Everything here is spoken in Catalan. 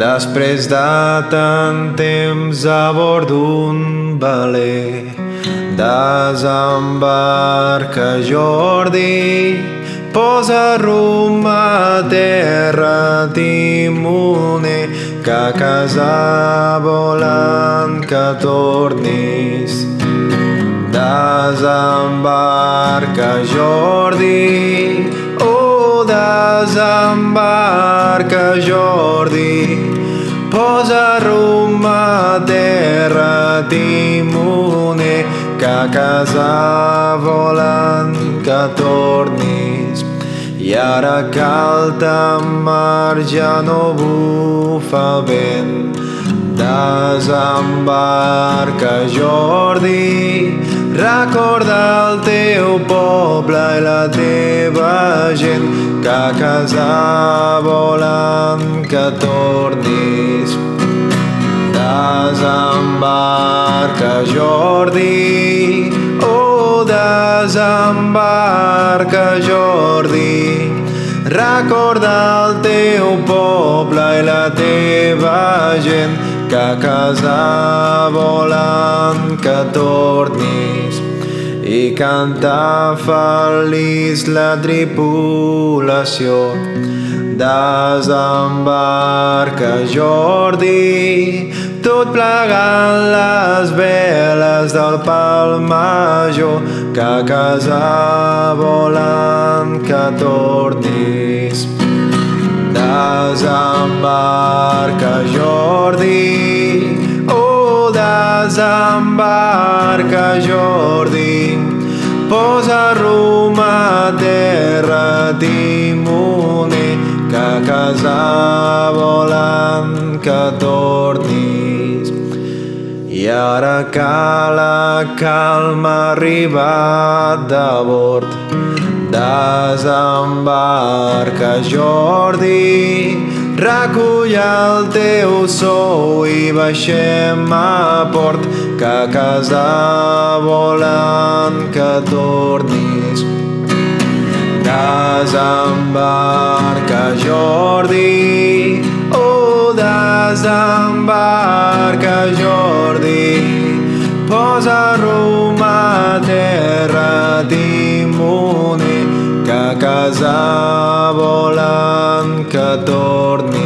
Després de tant temps a bord d'un veler, desembarca Jordi, posa rumb a terra, timoner, que a casa volen que tornis. Desembarca Jordi, oh desembarca Jordi, posa rumb a terra, timoner, que a casa volen que tornis. I ara que alta mar ja no bufa vent, desembarca Jordi, recorda el teu poble i la teva gent, que a casa volen que tornis. Desembarca Jordi, oh desembarca Jordi, recorda el teu poble i la teva gent, que a casa volen que tornis. I canta feliç la tripulació. Desembarca Jordi, tot plegant les veles del pal major, que a casa volen que tornis. Desembarca Jordi, oh desembarca Jordi, posa rumb a terra, timoner, que a casa volen que tornis. I ara que la calma ha arribat de bord, desembarca Jordi, recull el teu sou i baixem a port, que a casa volen que tornis. Desembarca Jordi, oh desembarca Jordi, posa rumb a terra, timoner, que a casa volen que tornis.